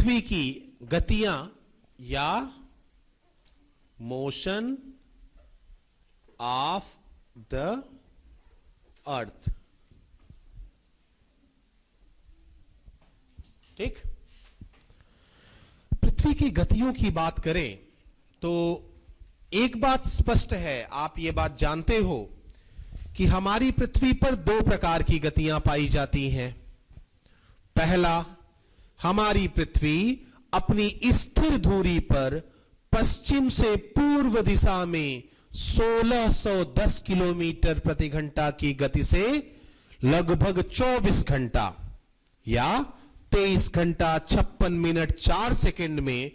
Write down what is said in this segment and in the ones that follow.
पृथ्वी की गतियां या motion of the earth. ठीक, पृथ्वी की गतियों की बात करें तो एक बात स्पष्ट है, आप ये बात जानते हो कि हमारी पृथ्वी पर दो प्रकार की गतियां पाई जाती हैं। पहला, हमारी पृथ्वी अपनी स्थिर धुरी पर पश्चिम से पूर्व दिशा में 1610 किलोमीटर प्रति घंटा की गति से लगभग 24 घंटा या 23 घंटा 56 मिनट 4 सेकंड में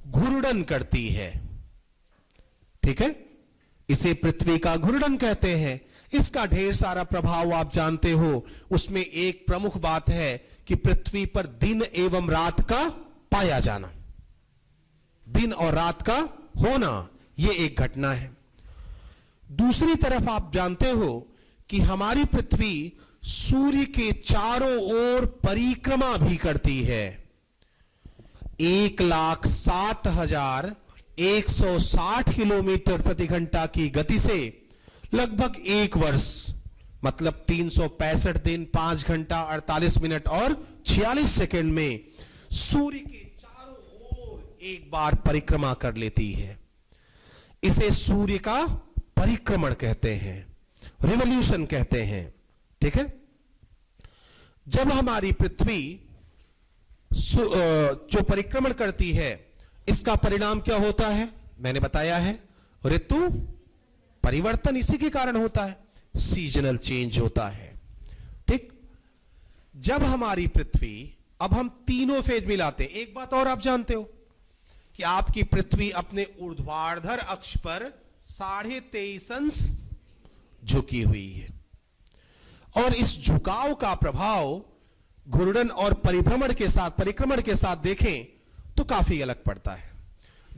घूर्णन करती है। ठीक है, इसे पृथ्वी का घूर्णन कहते हैं। इसका ढेर सारा प्रभाव आप जानते हो। उसमें एक प्रमुख बात है कि पृथ्वी पर दिन एवं रात का पाया जाना, दिन और रात का होना, यह एक घटना है। दूसरी तरफ आप जानते हो कि हमारी पृथ्वी सूर्य के चारों ओर परिक्रमा भी करती है। 1,07,160 किलोमीटर प्रति घंटा की गति से लगभग एक वर्ष मतलब 365 दिन 5 घंटा 48 मिनट और 46 सेकंड में सूर्य के चारों ओर एक बार परिक्रमा कर लेती है। इसे सूर्य का परिक्रमण कहते हैं, रिवॉल्यूशन कहते हैं। ठीक है, जब हमारी पृथ्वी जो परिक्रमण करती है, इसका परिणाम क्या होता है? मैंने बताया है, ऋतु परिवर्तन इसी के कारण होता है, सीजनल चेंज होता है। ठीक, जब हमारी पृथ्वी, अब हम तीनों फेज मिलाते हैं। एक बात और आप जानते हो कि आपकी पृथ्वी अपने ऊर्ध्वाधर अक्ष पर 23.5 अंश झुकी हुई है और इस झुकाव का प्रभाव घूर्णन और परिक्रमण के साथ देखें तो काफी अलग पड़ता है।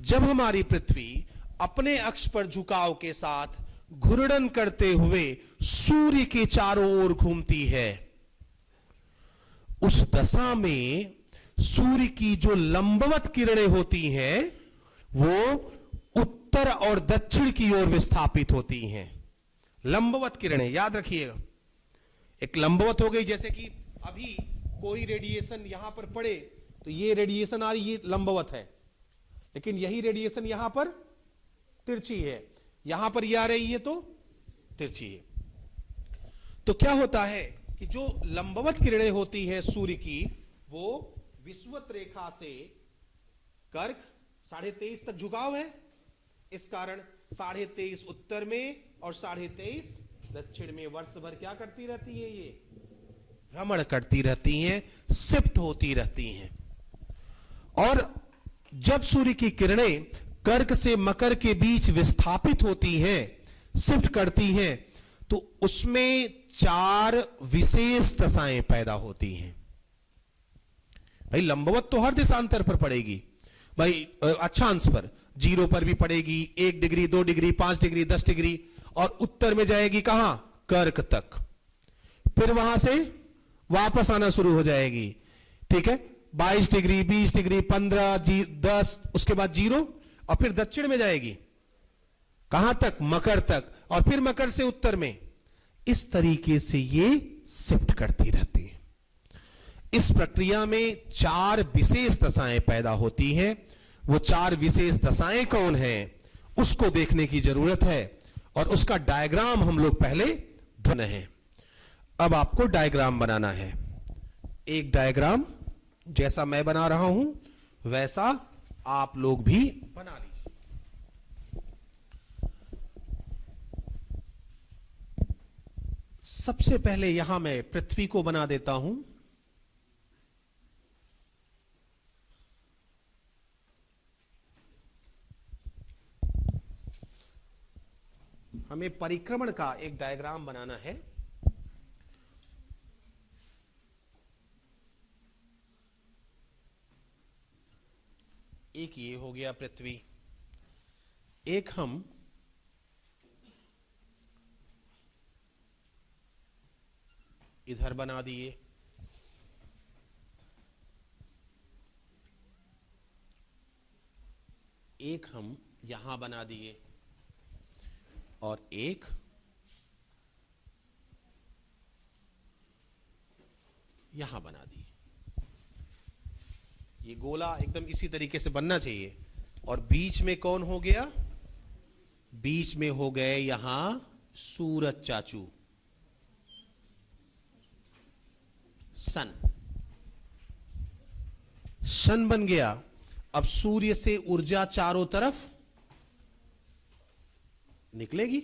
जब हमारी पृथ्वी अपने अक्ष पर झुकाव के साथ घूर्णन करते हुए सूर्य के चारों ओर घूमती है, उस दशा में सूर्य की जो लंबवत किरणें होती हैं वो उत्तर और दक्षिण की ओर विस्थापित होती हैं। लंबवत किरणें याद रखिएगा, एक लंबवत हो गई, जैसे कि अभी कोई रेडिएशन यहां पर पड़े तो ये रेडिएशन आ रही, ये लंबवत है, लेकिन यही रेडिएशन यहां पर तिरछी है, यहां पर ये आ रही है तो तिरछी है। तो क्या होता है कि जो लंबवत किरणें होती है सूर्य की, वो विषुवत रेखा से कर्क 23.5 तक झुकाव है, इस कारण 23.5 उत्तर में और 23.5 दक्षिण में वर्ष भर क्या करती रहती है? ये भ्रमण करती रहती हैं, शिफ्ट होती रहती हैं। और जब सूर्य की किरणें कर्क से मकर के बीच विस्थापित होती हैं, शिफ्ट करती हैं, तो उसमें 4 विशेष दशाएं पैदा होती हैं। भाई लंबवत तो हर दिशांतर पर पड़ेगी, भाई अक्षांश पर, 0 पर भी पड़ेगी, 1 डिग्री 2 डिग्री 5 डिग्री 10 डिग्री, और उत्तर में जाएगी कहां? कर्क तक, फिर वहां से वापस आना शुरू हो जाएगी। ठीक है, 22 डिग्री 20 डिग्री 15 10, उसके बाद 0, और फिर दक्षिण में जाएगी कहां तक? मकर तक, और फिर मकर से उत्तर में। इस तरीके से ये शिफ्ट करती रहती है। इस प्रक्रिया में 4 विशेष दशाएं पैदा होती हैं। वो 4 विशेष दशाएं कौन हैं उसको देखने की जरूरत है, और उसका डायग्राम हम लोग पहले ढूंढ रहे हैं। अब आपको डायग्राम बनाना है। एक डायग्राम जैसा मैं बना रहा हूं वैसा आप लोग भी बना लीजिए। सबसे पहले यहां मैं पृथ्वी को बना देता हूं। हमें परिक्रमण का एक डायग्राम बनाना है। एक ये हो गया पृथ्वी, एक हम इधर बना दिए, एक हम यहां बना दिए और एक यहां बना दिए। ये गोला एकदम इसी तरीके से बनना चाहिए। और बीच में कौन हो गया? बीच में हो गए यहां सूरज चाचू, सन। सन बन गया। अब सूर्य से ऊर्जा चारों तरफ निकलेगी।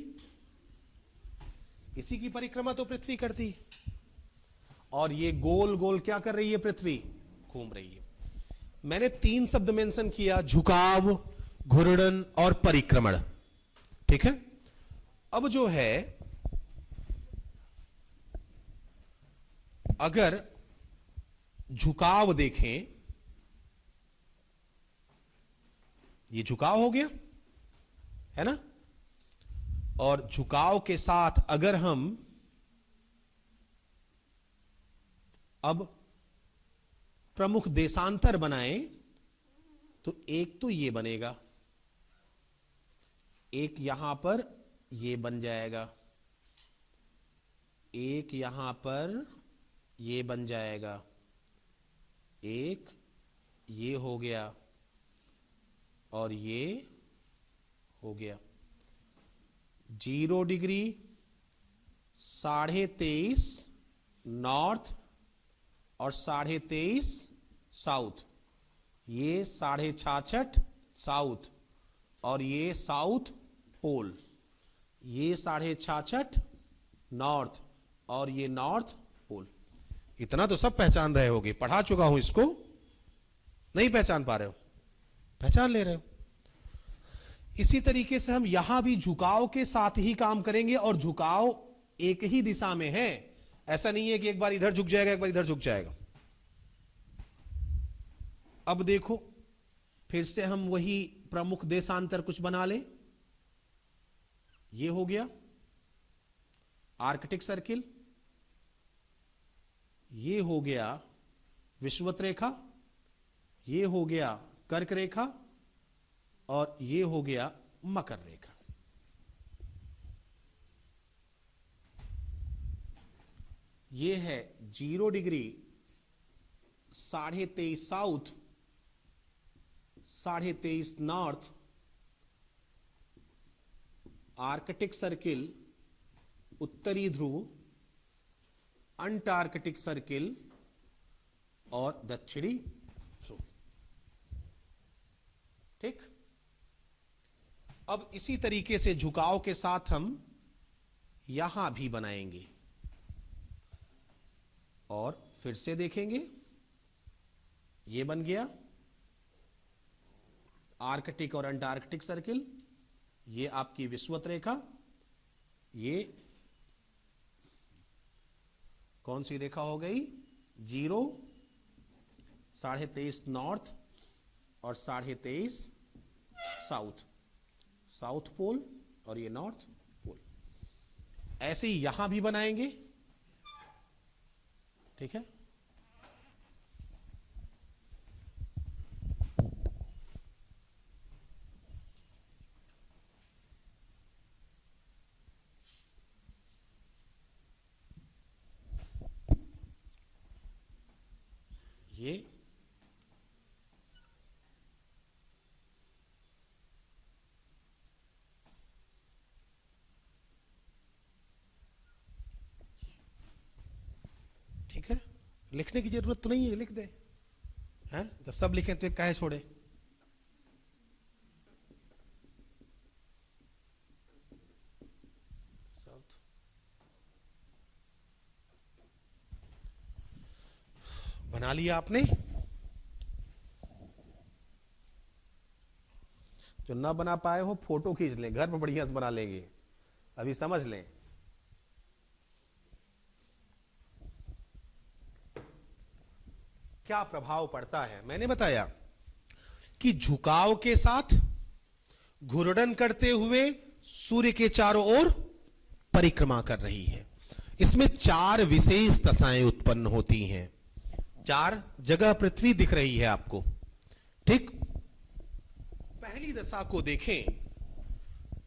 इसी की परिक्रमा तो पृथ्वी करती है। और ये गोल गोल क्या कर रही है? पृथ्वी घूम रही है। मैंने 3 शब्द मेंशन किया, झुकाव, घूर्णन और परिक्रमण। ठीक है। अब जो है, अगर झुकाव देखें, ये झुकाव हो गया है ना। और झुकाव के साथ अगर हम अब प्रमुख देशांतर बनाएं तो एक तो ये बनेगा, एक यहां पर ये बन जाएगा, एक यहां पर ये बन जाएगा, एक ये हो गया और ये हो गया। 0 डिग्री 23.5 नॉर्थ और 23.5 साउथ। ये 66.5 साउथ और ये साउथ पोल। ये 66.5 नॉर्थ और ये नॉर्थ पोल। इतना तो सब पहचान रहे होगे, पढ़ा चुका हूं इसको। नहीं पहचान पा रहे हो? पहचान ले रहे हो। इसी तरीके से हम यहां भी झुकाव के साथ ही काम करेंगे। और झुकाव एक ही दिशा में है, ऐसा नहीं है कि एक बार इधर झुक जाएगा एक बार इधर झुक जाएगा। अब देखो, फिर से हम वही प्रमुख देशांतर कुछ बना लें। ये हो गया आर्कटिक सर्किल, ये हो गया विषुवत रेखा, ये हो गया कर्क रेखा और ये हो गया मकर रेखा। ये है 0 degree 23.5 south, 23.5 north, Arctic circle उत्तरी ध्रुव, अंटार्कटिक सर्किल और दक्षिणी ध्रुव। ठीक। अब इसी तरीके से झुकाव के साथ हम यहां भी बनाएंगे और फिर से देखेंगे। ये बन गया आर्कटिक और अंटार्कटिक सर्किल, ये आपकी विषुवत रेखा, ये कौन सी रेखा हो गई? 0, 23.5 नॉर्थ और 23.5 साउथ, साउथ पोल और ये नॉर्थ पोल। ऐसे ही यहां भी बनाएंगे। ठीक है। ये ठीक है। लिखने की जरूरत तो नहीं है, लिख दे। हैं? जब सब लिखें तो एक काहे छोड़े? साउथ। बना लिया आपने? जो ना बना पाए हो फोटो खींच लें, घर पर बढ़िया से बना लेंगे। अभी समझ लें। क्या प्रभाव पड़ता है? मैंने बताया कि झुकाव के साथ घूर्णन करते हुए सूर्य के चारों ओर परिक्रमा कर रही है। इसमें 4 विशेष दशाएं उत्पन्न होती हैं। 4 जगह पृथ्वी दिख रही है आपको। ठीक। पहली दशा को देखें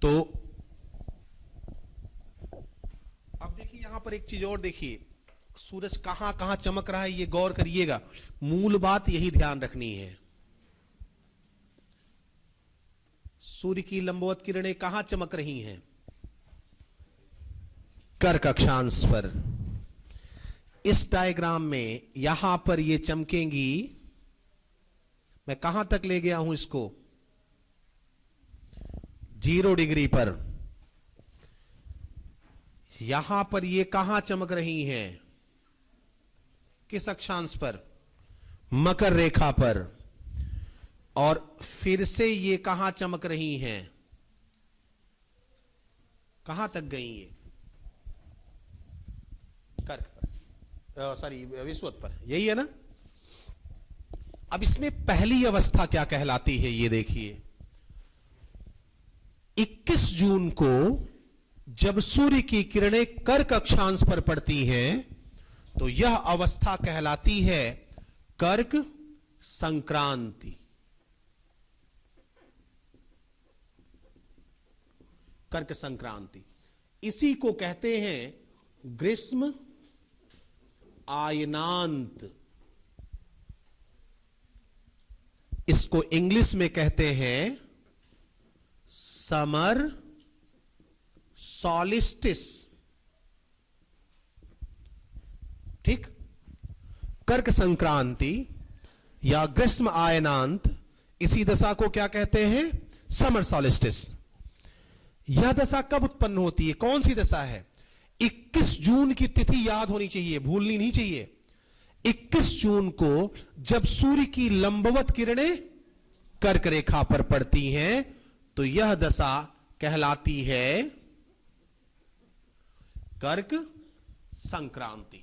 तो अब देखिए यहां पर एक चीज और देखिए, सूरज कहां कहां चमक रहा है, ये गौर करिएगा। मूल बात यही ध्यान रखनी है। सूर्य की लंबवत किरणें कहां चमक रही हैं? कर्क अक्षांश पर। इस डायग्राम में यहां पर ये चमकेंगी, मैं कहां तक ले गया हूं इसको, 0 डिग्री पर। यहां पर ये कहां चमक रही हैं? किस अक्षांश पर? मकर रेखा पर। और फिर से ये कहां चमक रही हैं? कहां तक गई ये? कर्क पर, सॉरी विषुवत पर, यही है ना। अब इसमें पहली अवस्था क्या कहलाती है ये देखिए। 21 जून को जब सूर्य की किरणें कर्क अक्षांश पर पड़ती हैं तो यह अवस्था कहलाती है कर्क संक्रांति। कर्क संक्रांति, इसी को कहते हैं ग्रीष्म आयनांत। इसको इंग्लिश में कहते हैं समर सॉलिस्टिस। ठीक, कर्क संक्रांति या ग्रीष्म आयनांत, इसी दशा को क्या कहते हैं? Summer solstice. यह दशा कब उत्पन्न होती है? कौन सी दशा है? 21 जून की तिथि याद होनी चाहिए, भूलनी नहीं चाहिए। 21 जून को जब सूर्य की लंबवत किरणें कर्क रेखा पर पड़ती हैं तो यह दशा कहलाती है कर्क संक्रांति।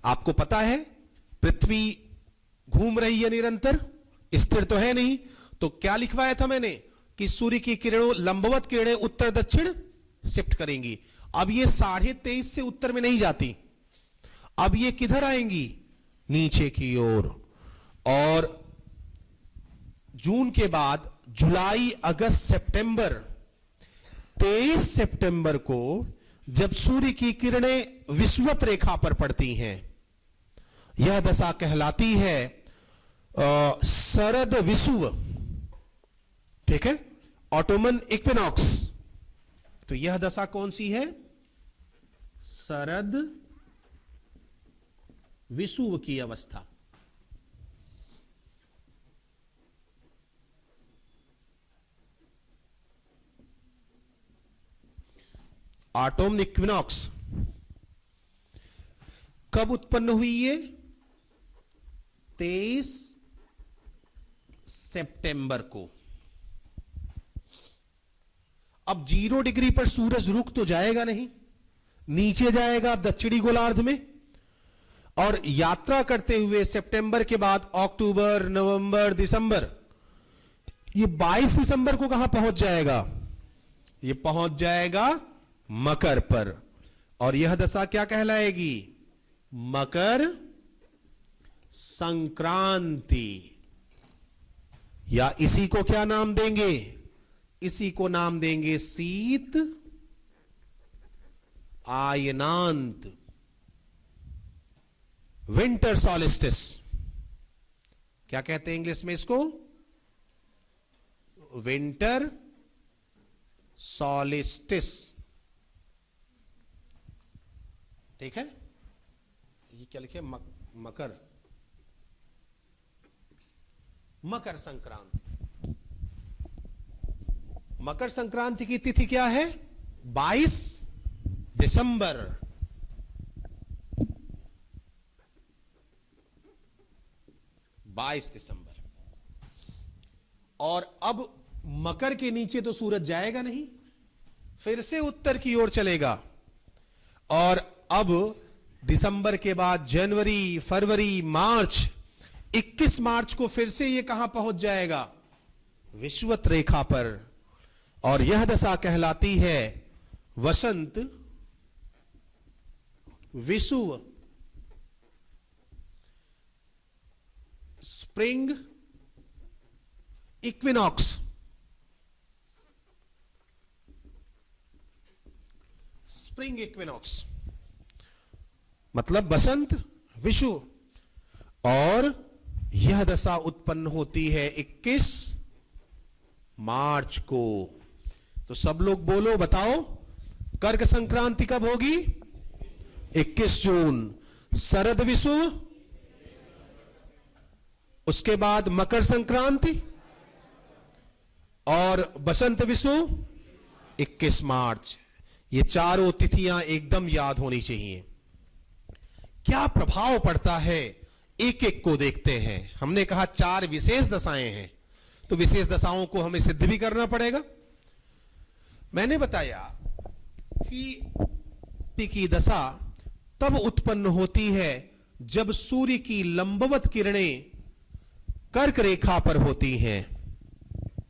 आपको पता है पृथ्वी घूम रही है निरंतर, स्थिर तो है नहीं, तो क्या लिखवाया था मैंने कि सूर्य की किरणों, लंबवत किरणें उत्तर दक्षिण शिफ्ट करेंगी। अब ये 23.5 से उत्तर में नहीं जाती, अब ये किधर आएंगी? नीचे की ओर। और जून के बाद जुलाई, अगस्त, सितंबर, 23 सितंबर को जब सूर्य की किरणें विषुवत रेखा पर पड़ती हैं, यह दशा कहलाती है शरद विषुव। ठीक है, ऑटोमन इक्विनॉक्स। तो यह दशा कौन सी है? शरद विषुव की अवस्था। ऑटोमन इक्विनॉक्स कब उत्पन्न हुई? ये 23 सितंबर को। अब 0 डिग्री पर सूरज रुक तो जाएगा नहीं, नीचे जाएगा दक्षिणी गोलार्ध में, और यात्रा करते हुए सितंबर के बाद अक्टूबर, नवंबर, दिसंबर, ये 22 दिसंबर को कहां पहुंच जाएगा? ये पहुंच जाएगा मकर पर। और यह दशा क्या कहलाएगी? मकर संक्रांति। या इसी को क्या नाम देंगे? इसी को नाम देंगे शीत आयनांत, विंटर सॉलिस्टिस। क्या कहते हैं इंग्लिश में इसको? Winter solstice. ठीक है, ये क्या लिखे? मकर, मकर संक्रांति। मकर संक्रांति की तिथि क्या है? 22 दिसंबर। और अब मकर के नीचे तो सूरज जाएगा नहीं, फिर से उत्तर की ओर चलेगा। और अब दिसंबर के बाद जनवरी, फरवरी, मार्च, 21 मार्च को फिर से ये कहां पहुंच जाएगा? विषुवत रेखा पर। और यह दशा कहलाती है वसंत विषुव, स्प्रिंग इक्विनॉक्स, स्प्रिंग इक्विनॉक्स मतलब बसंत विषु, और यह दशा उत्पन्न होती है 21 मार्च को। तो सब लोग बोलो, बताओ कर्क संक्रांति कब होगी? 21 जून। शरद विषुव, उसके बाद मकर संक्रांति, और बसंत विषुव 21 मार्च। ये चारों तिथियां एकदम याद होनी चाहिए। क्या प्रभाव पड़ता है, एक एक को देखते हैं। हमने कहा 4 विशेष दशाएं हैं, तो विशेष दशाओं को हमें सिद्ध भी करना पड़ेगा। मैंने बताया कि की दशा तब उत्पन्न होती है जब सूर्य की लंबवत किरणें कर्क रेखा पर होती हैं।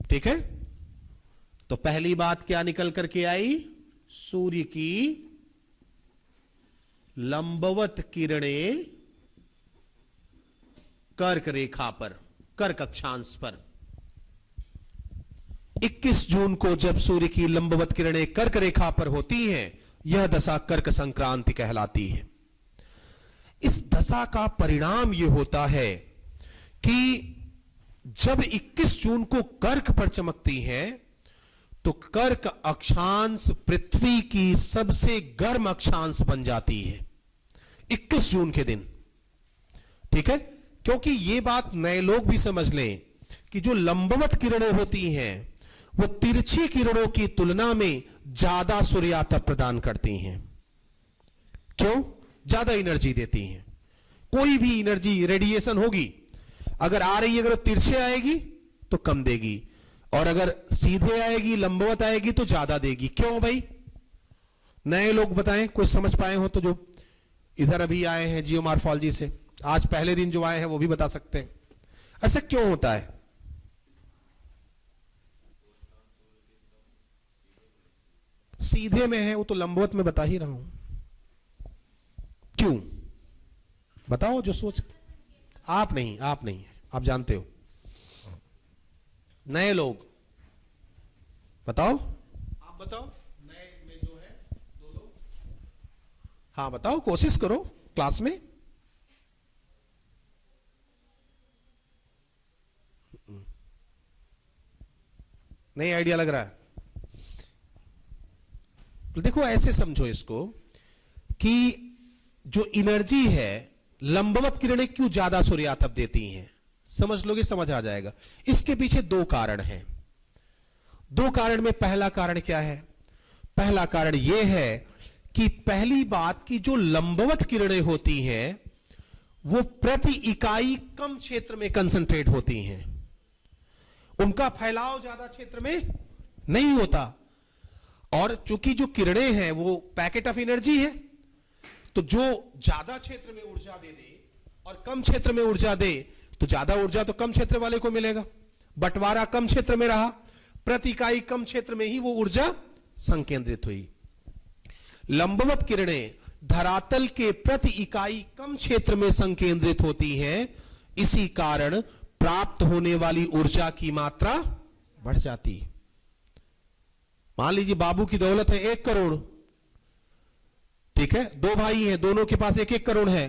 ठीक है, तो पहली बात क्या निकल करके आई? सूर्य की लंबवत किरणें कर्क रेखा पर, कर्क अक्षांश पर। 21 जून को जब सूर्य की लंबवत किरणें कर्क रेखा पर होती हैं, यह दशा कर्क संक्रांति कहलाती है। इस दशा का परिणाम यह होता है कि जब 21 जून को कर्क पर चमकती हैं, तो कर्क अक्षांश पृथ्वी की सबसे गर्म अक्षांश बन जाती है 21 जून के दिन। ठीक है, क्योंकि यह बात नए लोग भी समझ लें कि जो लंबवत किरणें होती हैं वो तिरछी किरणों की तुलना में ज्यादा सूर्यातप प्रदान करती हैं। क्यों? ज्यादा एनर्जी देती हैं। कोई भी एनर्जी रेडिएशन होगी, अगर आ रही है, अगर तिरछे आएगी तो कम देगी, और अगर सीधे आएगी, लंबवत आएगी तो ज्यादा देगी। क्यों भाई? नए लोग बताएं, कोई समझ पाए हो तो, जो इधर अभी आए हैं जियोमॉर्फोलॉजी से, आज पहले दिन जो आए हैं वो भी बता सकते हैं ऐसा क्यों होता है। सीधे में है वो तो लंबवत में बता ही रहा हूं। क्यों बताओ, जो सोच। आप नहीं, आप जानते हो। नए लोग बताओ, आप बताओ, नए में जो है 2 लोग, हाँ बताओ, कोशिश करो क्लास में। नहीं आइडिया लग रहा है? तो देखो, ऐसे समझो इसको कि जो एनर्जी है, लंबवत किरणें क्यों ज्यादा सूर्यातप देती हैं, समझ लोगे, समझ आ जाएगा। इसके पीछे 2 कारण हैं। 2 कारण में पहला कारण क्या है? पहला कारण यह है कि पहली बात की जो लंबवत किरणें होती हैं वो प्रति इकाई कम क्षेत्र में कंसंट्रेट होती हैं, उनका फैलाव ज्यादा क्षेत्र में नहीं होता। और चूंकि जो किरणें हैं वो पैकेट ऑफ एनर्जी है, तो जो ज्यादा क्षेत्र में ऊर्जा दे दे और कम क्षेत्र में ऊर्जा दे, तो ज्यादा ऊर्जा तो कम क्षेत्र वाले को मिलेगा। बंटवारा कम क्षेत्र में रहा, प्रति इकाई कम क्षेत्र में ही वो ऊर्जा संकेंद्रित हुई। लंबवत किरणें धरातल के प्रति इकाई कम क्षेत्र में संकेंद्रित होती हैं, इसी कारण प्राप्त होने वाली ऊर्जा की मात्रा बढ़ जाती। मान लीजिए बाबू की दौलत है 1 करोड़, ठीक है, 2 भाई हैं, दोनों के पास 1-1 करोड़ है,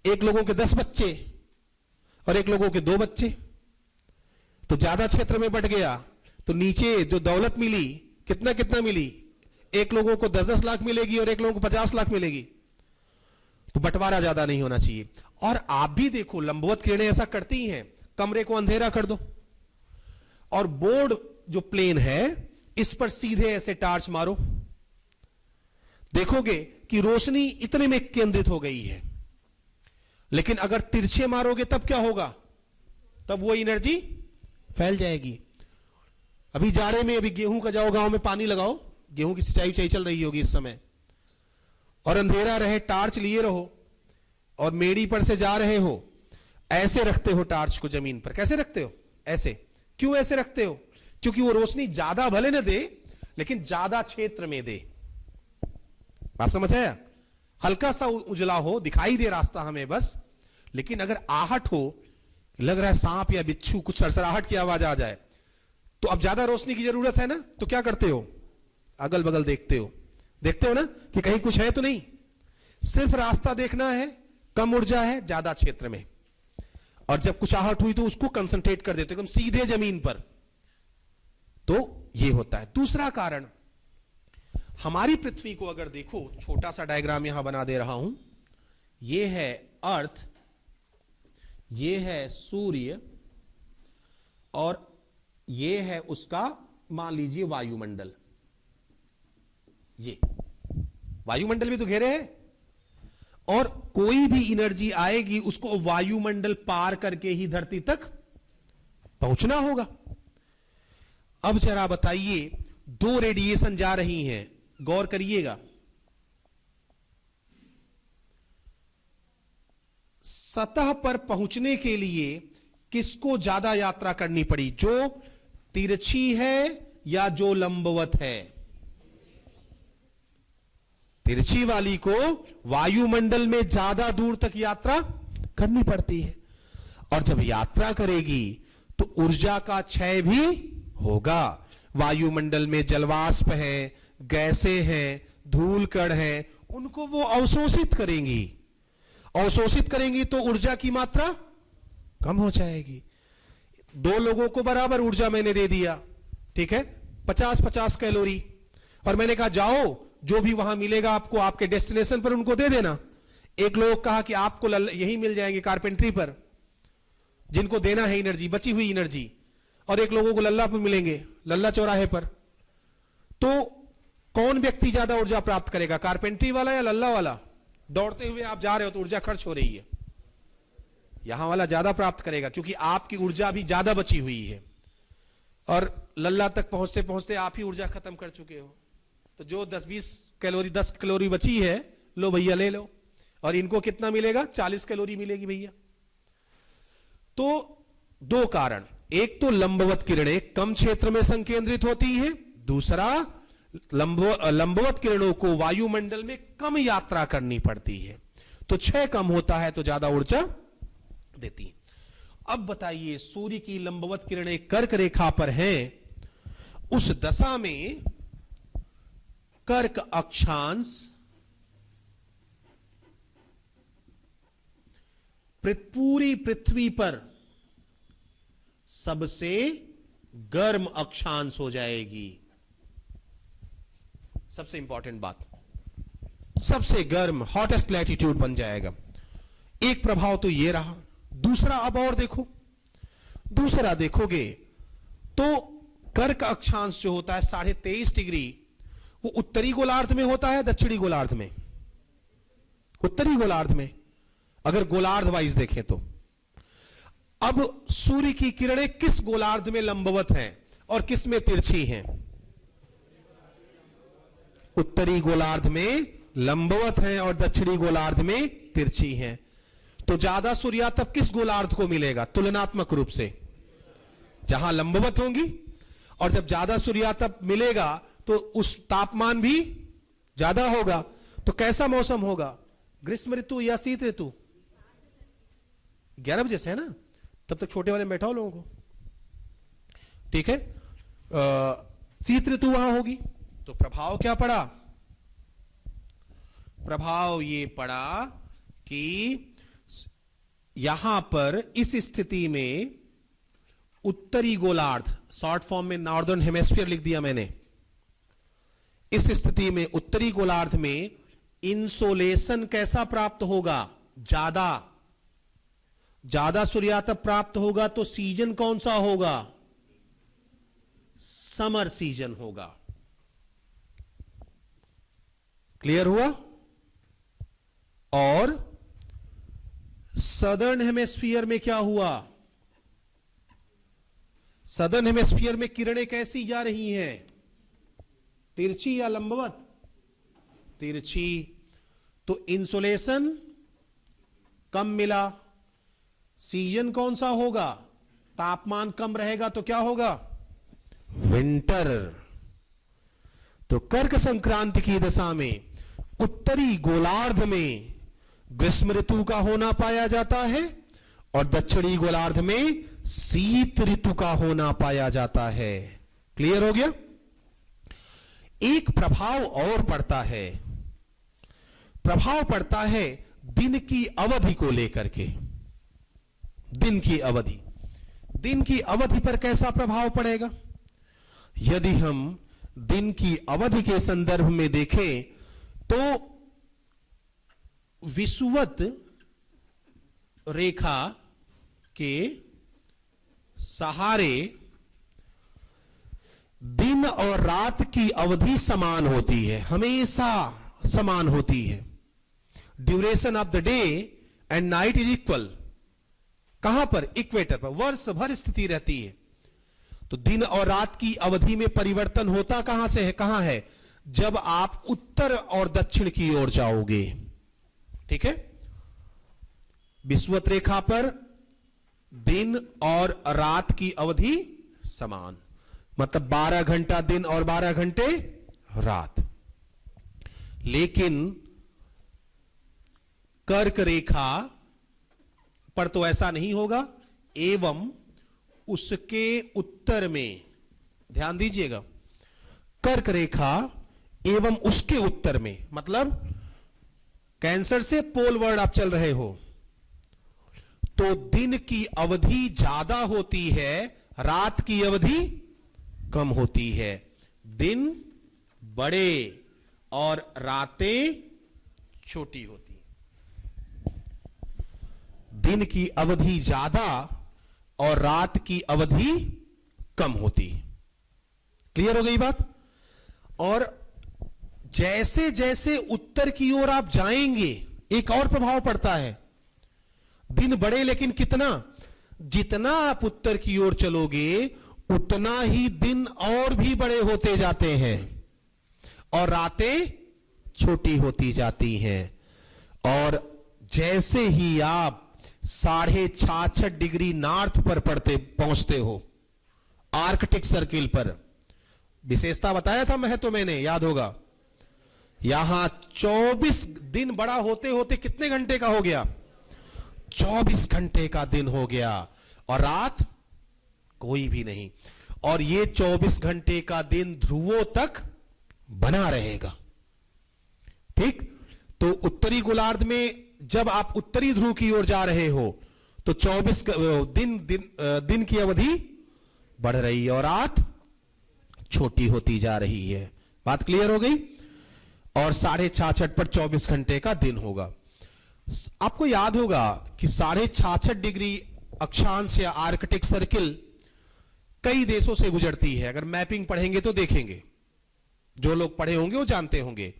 एक लोगों के 10 बच्चे और एक लोगों के 2 बच्चे, तो ज्यादा क्षेत्र में बढ़ गया, तो नीचे जो दौलत मिली कितना कितना मिली, एक लोगों को 10-10 लाख मिलेगी और एक लोगों को 50 लाख मिलेगी, तो बंटवारा ज्यादा नहीं होना चाहिए। और आप भी देखो, लंबवत किरणें ऐसा करती हैं, कमरे को अंधेरा कर दो और बोर्ड जो प्लेन है इस पर सीधे ऐसे टार्च मारो, देखोगे कि रोशनी इतने में केंद्रित हो गई है। लेकिन अगर तिरछे मारोगे तब क्या होगा? तब वो एनर्जी फैल जाएगी। अभी जाड़े में, अभी गेहूं का जाओ गांव में पानी लगाओ, गेहूं की सिंचाई उचाई चल रही होगी इस समय, और अंधेरा रहे, टार्च लिए रहो और मेड़ी पर से जा रहे हो, ऐसे रखते हो टार्च को जमीन पर। कैसे रखते हो? ऐसे। क्यों ऐसे रखते हो? क्योंकि वो रोशनी ज्यादा भले न दे, लेकिन ज्यादा क्षेत्र में दे। बात समझ आया? हल्का सा उजला हो, दिखाई दे रास्ता हमें बस, लेकिन अगर आहट हो, लग रहा है सांप या बिच्छू, कुछ सरसराहट की आवाज आ जाए, तो अब ज्यादा रोशनी की जरूरत है ना, तो क्या करते हो, अगल बगल देखते हो ना कि कहीं कुछ है तो नहीं, सिर्फ रास्ता देखना है, कम ऊर्जा है ज्यादा क्षेत्र में, और जब कुछ आहट हुई तो उसको कंसंट्रेट कर देते हो एकदम सीधे जमीन पर, तो ये होता है। दूसरा कारण, हमारी पृथ्वी को अगर देखो, छोटा सा डायग्राम यहां बना दे रहा हूं, ये है अर्थ, ये है सूर्य, और ये है उसका मान लीजिए वायुमंडल। ये वायुमंडल भी तो घेरे है, और कोई भी एनर्जी आएगी उसको वायुमंडल पार करके ही धरती तक पहुंचना होगा। अब जरा बताइए, दो रेडिएशन जा रही हैं, गौर करिएगा, सतह पर पहुंचने के लिए किसको ज्यादा यात्रा करनी पड़ी, जो तिरछी है या जो लंबवत है? तिरछी वाली को वायुमंडल में ज्यादा दूर तक यात्रा करनी पड़ती है, और जब यात्रा करेगी तो ऊर्जा का क्षय भी होगा। वायुमंडल में जलवाष्प है, गैसें हैं, धूल कण है, उनको वो अवशोषित करेंगी, अवशोषित करेंगी तो ऊर्जा की मात्रा कम हो जाएगी। दो लोगों को बराबर ऊर्जा मैंने दे दिया, ठीक है, 50-50 कैलोरी, और मैंने कहा जाओ जो भी वहां मिलेगा आपको आपके डेस्टिनेशन पर उनको दे देना। एक लोग कहा कि आपको यही मिल जाएंगे कारपेंट्री पर, जिनको देना है एनर्जी, बची हुई एनर्जी, और एक लोगों को लल्ला पर मिलेंगे, लल्ला चौराहे पर। तो कौन व्यक्ति ज्यादा ऊर्जा प्राप्त करेगा, कारपेंट्री वाला या लल्ला वाला? दौड़ते हुए आप जा रहे हो तो ऊर्जा खर्च हो रही है, यहां वाला ज्यादा प्राप्त करेगा क्योंकि आपकी ऊर्जा भी ज्यादा बची हुई है, और लल्ला तक पहुंचते पहुंचते आप ही ऊर्जा खत्म कर चुके हो। तो जो 10-20 कैलोरी, 10 कैलोरी बची है, लो भैया ले लो, और इनको कितना मिलेगा, 40 कैलोरी मिलेगी भैया। तो दो कारण, एक तो लंबवत किरणें कम क्षेत्र में संकेंद्रित होती हैं, दूसरा लंबवत किरणों को वायुमंडल में कम यात्रा करनी पड़ती है, तो क्षय कम होता है तो ज्यादा ऊर्जा देती। अब बताइए, सूर्य की लंबवत किरणें कर्क रेखा पर हैं, उस दशा में कर्क अक्षांश पूरी पृथ्वी पर सबसे गर्म अक्षांश हो जाएगी। सबसे इंपॉर्टेंट बात, सबसे गर्म, हॉटेस्ट लैटिट्यूड बन जाएगा। एक प्रभाव तो ये रहा। दूसरा, अब और देखो, दूसरा देखोगे तो कर्क अक्षांश जो होता है 23.5 डिग्री, वो उत्तरी गोलार्ध में होता है, दक्षिणी गोलार्ध में? उत्तरी गोलार्ध में, अगर गोलार्ध वाइज देखें तो। अब सूर्य की किरणें किस गोलार्ध में लंबवत हैं और किस में तिरछी हैं? उत्तरी गोलार्ध में लंबवत हैं और दक्षिणी गोलार्ध में तिरछी हैं। तो ज्यादा सूर्यातप किस गोलार्ध को मिलेगा तुलनात्मक रूप से? जहां लंबवत होंगी, और जब ज्यादा सूर्यातप मिलेगा तो उस तापमान भी ज्यादा होगा। तो कैसा मौसम होगा, ग्रीष्म ऋतु या शीत ऋतु? 11 बजे से है ना, तब तक छोटे वाले में बैठाओ लोगों को, ठीक है। शीत ऋतु वहां होगी, तो प्रभाव क्या पड़ा? प्रभाव ये पड़ा कि यहां पर इस स्थिति में उत्तरी गोलार्ध, शॉर्ट फॉर्म में नॉर्दर्न हेमिस्फीयर लिख दिया मैंने, इस स्थिति में उत्तरी गोलार्ध में इंसोलेशन कैसा प्राप्त होगा? ज्यादा। ज्यादा सूर्यातप प्राप्त होगा तो सीजन कौन सा होगा? समर सीजन होगा। क्लियर हुआ? और सदर्न हेमिस्फीयर में क्या हुआ? सदर्न हेमिस्फीयर में किरणें कैसी जा रही हैं? तिरछी या लंबवत? तिरछी। तो इंसुलेशन कम मिला, सीजन कौन सा होगा? तापमान कम रहेगा तो क्या होगा? विंटर। तो कर्क संक्रांति की दशा में उत्तरी गोलार्ध में ग्रीष्म ऋतु का होना पाया जाता है और दक्षिणी गोलार्ध में शीत ऋतु का होना पाया जाता है। क्लियर हो गया? एक प्रभाव और पड़ता है, प्रभाव पड़ता है दिन की अवधि को लेकर के। दिन की अवधि, दिन की अवधि पर कैसा प्रभाव पड़ेगा? यदि हम दिन की अवधि के संदर्भ में देखें तो विषुवत रेखा के सहारे दिन और रात की अवधि समान होती है, हमेशा समान होती है। Duration of the day and night is equal. कहां पर? इक्वेटर पर वर्ष भर स्थिति रहती है। तो दिन और रात की अवधि में परिवर्तन होता कहां से है? कहां है? जब आप उत्तर और दक्षिण की ओर जाओगे। ठीक है? विषुवत रेखा पर दिन और रात की अवधि समान, मतलब 12 घंटा दिन और 12 घंटे रात। लेकिन कर्क रेखा पर तो ऐसा नहीं होगा, एवं उसके उत्तर में, ध्यान दीजिएगा, कर्क रेखा एवं उसके उत्तर में, मतलब कैंसर से पोलवर्ड आप चल रहे हो तो दिन की अवधि ज्यादा होती है, रात की अवधि कम होती है। दिन बड़े और रातें छोटी होती हैं। दिन की अवधि ज्यादा और रात की अवधि कम होती है। क्लियर हो गई बात? और जैसे जैसे उत्तर की ओर आप जाएंगे एक और प्रभाव पड़ता है। दिन बड़े, लेकिन कितना? जितना आप उत्तर की ओर चलोगे उतना ही दिन और भी बड़े होते जाते हैं और रातें छोटी होती जाती हैं। और जैसे ही आप 66.5 डिग्री नॉर्थ पर पहुंचते हो, आर्कटिक सर्किल पर, विशेषता बताया था महत्व मैंने, याद होगा, यहां 24 दिन बड़ा होते होते कितने घंटे का हो गया? 24 घंटे का दिन हो गया और रात कोई भी नहीं। और ये 24 घंटे का दिन ध्रुवों तक बना रहेगा। ठीक? तो उत्तरी गोलार्ध में जब आप उत्तरी ध्रुव की ओर जा रहे हो तो 24 दिन की अवधि बढ़ रही है और रात छोटी होती जा रही है। बात क्लियर हो गई? और 66.5 पर 24 घंटे का दिन होगा। आपको याद होगा कि 66.5 डिग्री अक्षांश या आर्कटिक सर्किल कई देशों से गुजरती है। अगर मैपिंग पढ़ेंगे तो देखेंगे, जो लोग पढ़े होंगे वो जानते होंगे।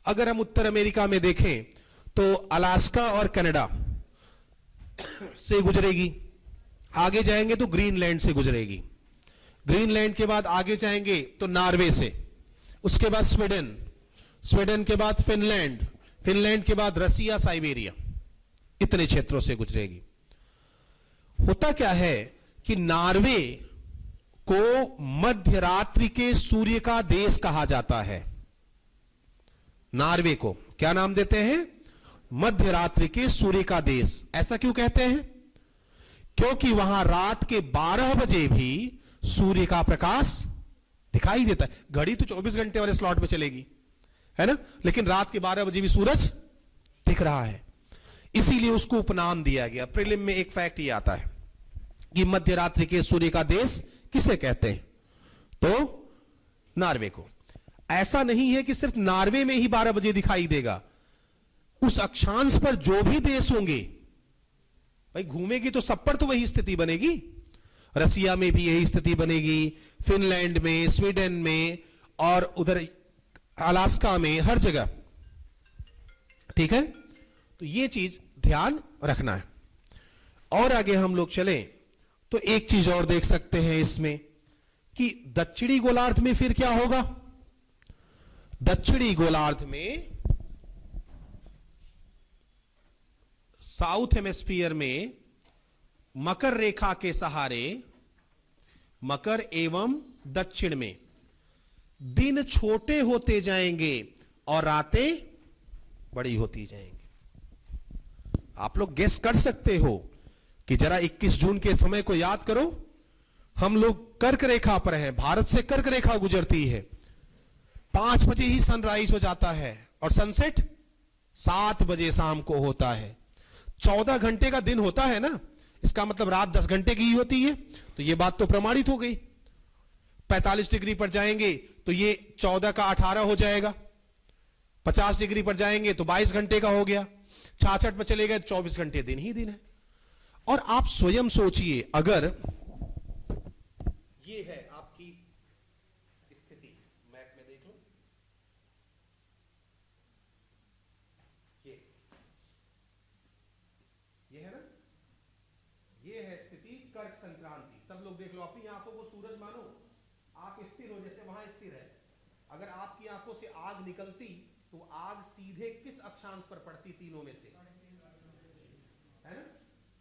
अगर हम उत्तर अमेरिका में देखें तो अलास्का और कनाडा से गुजरेगी, आगे जाएंगे तो ग्रीनलैंड से गुजरेगी, ग्रीनलैंड के बाद आगे जाएंगे तो नॉर्वे से, उसके बाद स्वीडन, स्वीडन के बाद फिनलैंड, फिनलैंड के बाद रसिया, साइबेरिया, इतने क्षेत्रों से गुजरेगी। होता क्या है कि नॉर्वे को मध्य रात्रि के सूर्य का देश कहा जाता है। नॉर्वे को क्या नाम देते हैं? मध्य रात्रि के सूर्य का देश। ऐसा क्यों कहते हैं? क्योंकि वहां रात के 12 बजे भी सूर्य का प्रकाश दिखाई देता है। घड़ी तो 24 घंटे वाले स्लॉट में चलेगी, है ना, लेकिन रात के 12 बजे भी सूरज दिख रहा है, इसीलिए उसको उपनाम दिया गया। प्रीलिम में एक फैक्ट ये आता है कि मध्य रात्रि के सूर्य का देश किसे कहते हैं? तो नॉर्वे को। ऐसा नहीं है कि सिर्फ नॉर्वे में ही 12 बजे दिखाई देगा, उस अक्षांश पर जो भी देश होंगे, भाई घूमेगी तो सब पर तो वही स्थिति बनेगी। रसिया में भी यही स्थिति बनेगी, फिनलैंड में, स्वीडन में और उधर अलास्का में, हर जगह। ठीक है? तो ये चीज ध्यान रखना है। और आगे हम लोग चलें तो एक चीज और देख सकते हैं इसमें कि दक्षिणी गोलार्ध में फिर क्या होगा। दक्षिणी गोलार्ध में, साउथ हेमिस्फीयर में मकर रेखा के सहारे, मकर एवं दक्षिण में दिन छोटे होते जाएंगे और रातें बड़ी होती जाएंगी। आप लोग गेस कर सकते हो कि जरा 21 जून के समय को याद करो, हम लोग कर्क रेखा पर हैं, भारत से कर्क रेखा गुजरती है, 5 बजे ही सनराइज हो जाता है और सनसेट 7 बजे शाम को होता है। 14 घंटे का दिन होता है ना, इसका मतलब रात 10 घंटे की ही होती है, तो यह बात तो प्रमाणित हो गई। 45 डिग्री पर जाएंगे तो ये 14 का 18 हो जाएगा, 50 डिग्री पर जाएंगे तो 22 घंटे का हो गया, 66 पर चले गए 24 घंटे दिन ही दिन है। और आप स्वयं सोचिए, अगर ये है आपकी स्थिति, मैप में देख लो, ये है ना, ये है स्थिति कर्क संक्रांति। सब लोग देख लो, अपनी आंखों को सूरज मानो, आप स्थिर हो जैसे वहां स्थिर है। अगर आपकी आंखों से आग निकलती तो आग सीधे किस अक्षांश पर पड़ती? तीनों में से, है ना?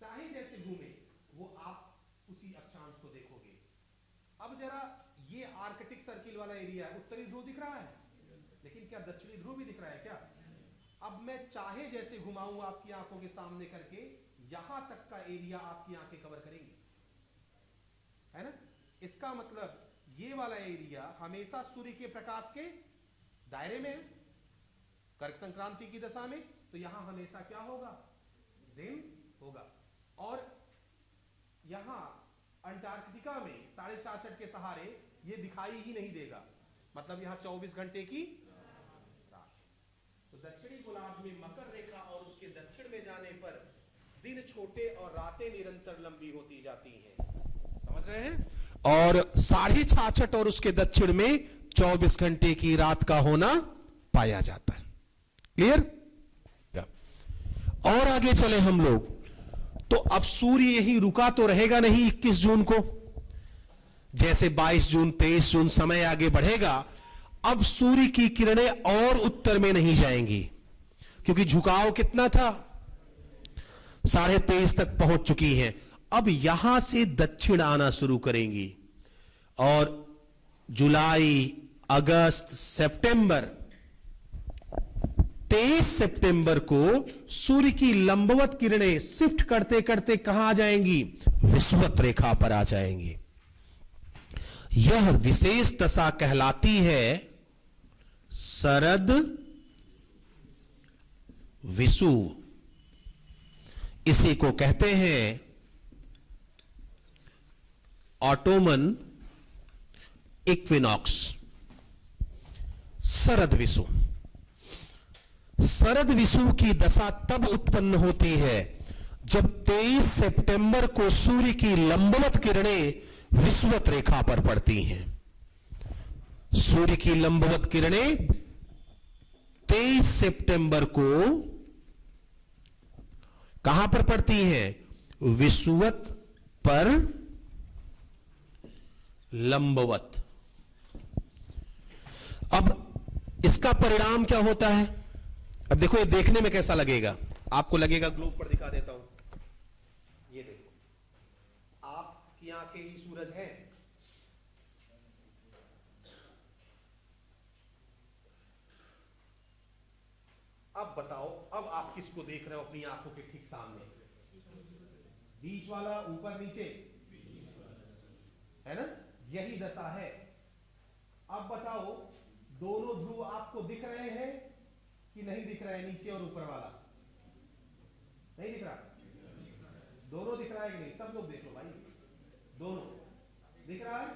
चाहे जैसे घूमे वो आप उसी अक्षांश को देखोगे। अब जरा ये आर्कटिक सर्किल वाला एरिया, उत्तरी ध्रुव दिख रहा है, लेकिन क्या दक्षिणी ध्रुव भी दिख रहा है क्या? अब मैं चाहे जैसे घुमाऊं आपकी आंखों के सामने करके, यहां तक का एरिया आपकी आंखें कवर करेंगी, है ना? इसका मतलब ये वाला एरिया हमेशा सूर्य के प्रकाश के दायरे में है। कर्क संक्रांति की दशा में तो यहां हमेशा क्या होगा? दिन होगा। और यहां अंटार्कटिका में 66.5 के सहारे ये दिखाई ही नहीं देगा, मतलब यहां 24 घंटे की रात। तो दक्षिणी गोलार्ध में मकर रेखा और उसके दक्षिण में जाने पर दिन छोटे और रातें निरंतर लंबी होती जाती हैं, समझ रहे हैं? और 66.5 और उसके दक्षिण में 24 घंटे की रात का होना पाया जाता है। क्लियर? और आगे चले हम लोग, तो अब सूर्य यही रुका तो रहेगा नहीं 21 जून को। जैसे 22 जून 23 जून समय आगे बढ़ेगा, अब सूर्य की किरणें और उत्तर में नहीं जाएंगी, क्योंकि झुकाव कितना था? 23.5 तक पहुंच चुकी हैं। अब यहां से दक्षिण आना शुरू करेंगी और जुलाई, अगस्त, सितंबर, 23 सितंबर को सूर्य की लंबवत किरणें शिफ्ट करते करते कहां आ जाएंगी? विषुवत रेखा पर आ जाएंगी। यह विशेष दशा कहलाती है शरद विषुव। इसी को कहते हैं ऑटोमन इक्विनॉक्स, शरद विषुव। शरद विषुव की दशा तब उत्पन्न होती है जब 23 सितंबर को सूर्य की लंबवत किरणें विषुवत रेखा पर पड़ती हैं। सूर्य की लंबवत किरणें 23 सितंबर को कहां पर पड़ती हैं? विषुवत पर लंबवत। अब इसका परिणाम क्या होता है? अब देखो ये देखने में कैसा लगेगा, आपको लगेगा, ग्लोब पर दिखा देता हूं। ये देखो, आपकी आंखें ही सूरज है, अब बताओ, अब आप किसको देख रहे हो अपनी आंखों के ठीक सामने? बीच वाला, ऊपर नीचे, है ना? यही दशा है। अब बताओ, दोनों ध्रुव आपको दिख रहे हैं कि नहीं दिख रहा है? नीचे और ऊपर वाला नहीं दिख रहा? दोनों दिख रहा है कि नहीं? सब लोग देख लो भाई, दोनों दिख रहा है?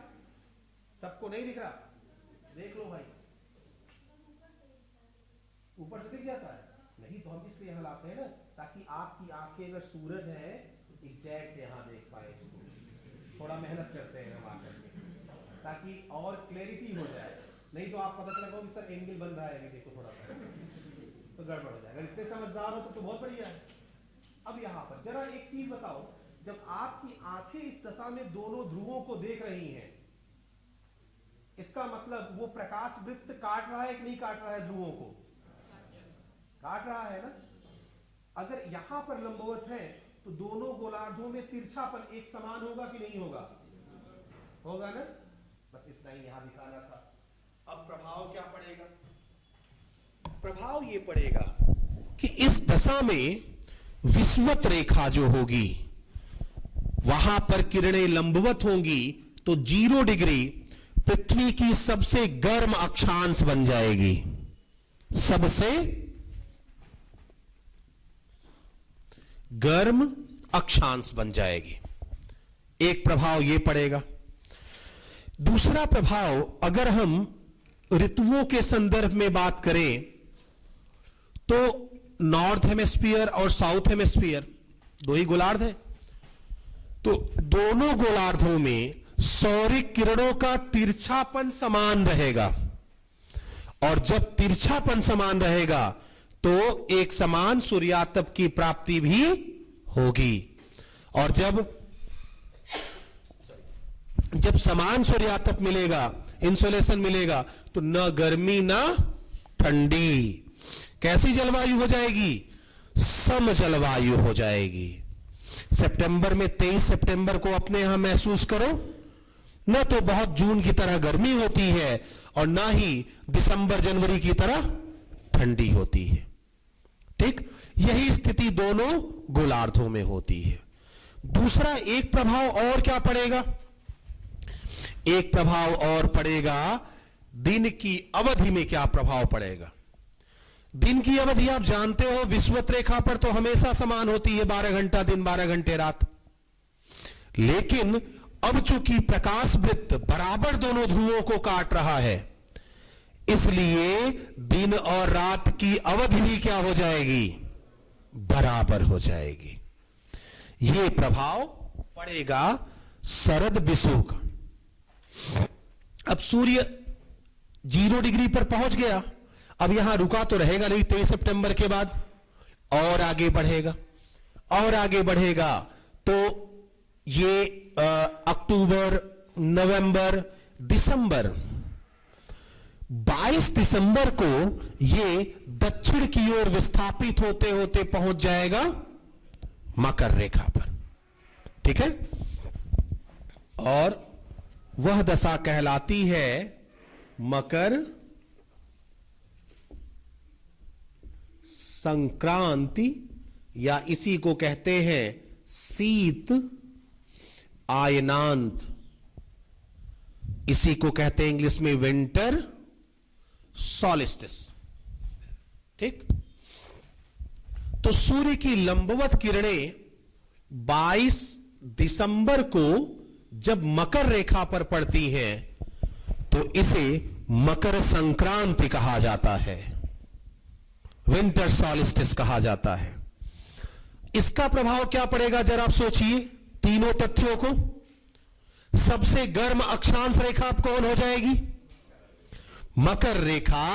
सबको नहीं दिख रहा? देख लो भाई, ऊपर से दिख जाता है? नहीं तो हम इसलिए यहां लाते हैं ना, ताकि आपकी आंखें अगर सूरज है एग्जैक्ट यहां देख पाए इसको। थोड़ा मेहनत करते हैं हम आकर के, ताकि और क्लैरिटी हो जाए। नहीं तो आप पता चला कि सर एंगल बन रहा है, अभी देखो थोड़ा सा, तो गड़बड़ हो जाएगा। इतने समझदार हो तो बहुत बढ़िया है। अब यहां पर जरा एक चीज बताओ, जब आपकी आंखें इस दशा में दोनों ध्रुवों को देख रही हैं, इसका मतलब वो प्रकाश वृत्त काट रहा है कि नहीं काट रहा है? ध्रुवों को काट रहा है ना? अगर यहां पर लंबवत है तो दोनों गोलार्धों में तिरछापन एक समान होगा कि नहीं होगा? होगा ना? बस इतना ही यहां दिखाना था। अब प्रभाव क्या पड़ेगा? प्रभाव ये पड़ेगा कि इस दशा में विषुवत रेखा जो होगी वहां पर किरणें लंबवत होंगी तो 0 डिग्री पृथ्वी की सबसे गर्म अक्षांश बन जाएगी, सबसे गर्म अक्षांश बन जाएगी। एक प्रभाव यह पड़ेगा। दूसरा प्रभाव, अगर हम ऋतुओं के संदर्भ में बात करें तो नॉर्थ हेमिस्फीयर और साउथ हेमिस्फीयर दो ही गोलार्ध है, तो दोनों गोलार्धों में सौर किरणों का तिरछापन समान रहेगा, और जब तिरछापन समान रहेगा तो एक समान सूर्यातप की प्राप्ति भी होगी। और जब समान सूर्यातप मिलेगा, इंसोलेशन मिलेगा, तो न गर्मी न ठंडी, कैसी जलवायु हो जाएगी? सम जलवायु हो जाएगी। सितंबर में 23 सितंबर को अपने यहां महसूस करो, न तो बहुत जून की तरह गर्मी होती है और ना ही दिसंबर जनवरी की तरह ठंडी होती है। ठीक, यही स्थिति दोनों गोलार्धों में होती है। दूसरा एक प्रभाव और क्या पड़ेगा? एक प्रभाव और पड़ेगा, दिन की अवधि में क्या प्रभाव पड़ेगा? दिन की अवधि आप जानते हो विषुवत रेखा पर तो हमेशा समान होती है, 12 घंटा दिन 12 घंटे रात। लेकिन अब चूंकि प्रकाश वृत्त बराबर दोनों ध्रुवों को काट रहा है, इसलिए दिन और रात की अवधि भी क्या हो जाएगी? बराबर हो जाएगी। यह प्रभाव पड़ेगा शरद विषुव का। अब सूर्य 0 डिग्री पर पहुंच गया, अब यहां रुका तो रहेगा नहीं, 23 सितंबर के बाद और आगे बढ़ेगा, और आगे बढ़ेगा तो ये अक्टूबर, नवंबर, दिसंबर, 22 दिसंबर को ये दक्षिण की ओर विस्थापित होते होते पहुंच जाएगा मकर रेखा पर। ठीक है, और वह दशा कहलाती है मकर संक्रांति, या इसी को कहते हैं शीत आयनांत, इसी को कहते हैं इंग्लिश में विंटर सॉलिस्टिस। ठीक, तो सूर्य की लंबवत किरणें 22 दिसंबर को जब मकर रेखा पर पड़ती हैं तो इसे मकर संक्रांति कहा जाता है, विंटर सॉलिस्टिस कहा जाता है। इसका प्रभाव क्या पड़ेगा जरा आप सोचिए तीनों तथ्यों को। सबसे गर्म अक्षांश रेखा कौन हो जाएगी? मकर रेखा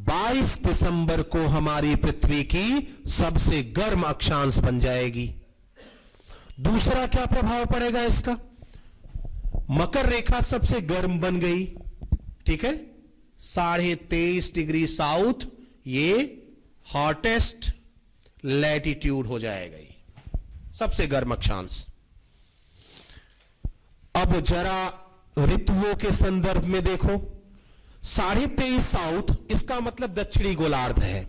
22 दिसंबर को हमारी पृथ्वी की सबसे गर्म अक्षांश बन जाएगी। दूसरा क्या प्रभाव पड़ेगा इसका? मकर रेखा सबसे गर्म बन गई, ठीक है, 23.5 डिग्री साउथ, ये हॉटेस्ट लैटिट्यूड हो जाएगा, ये सबसे गर्म अक्षांश। अब जरा ऋतुओं के संदर्भ में देखो, 23.5 साउथ, इसका मतलब दक्षिणी गोलार्ध है,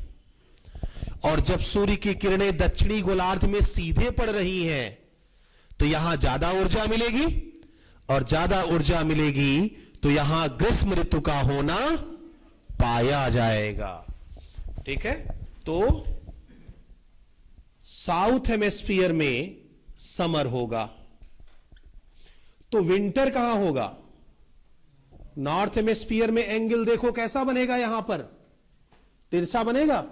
और जब सूर्य की किरणें दक्षिणी गोलार्ध में सीधे पड़ रही हैं तो यहां ज्यादा ऊर्जा मिलेगी, और ज्यादा ऊर्जा मिलेगी तो यहां ग्रीष्म ऋतु का होना पाया जाएगा। ठीक है, तो साउथ हेमिस्फीयर में समर होगा, तो विंटर कहां होगा? नॉर्थ हेमिस्फीयर में एंगल देखो कैसा बनेगा, यहां पर तिरछा बनेगा,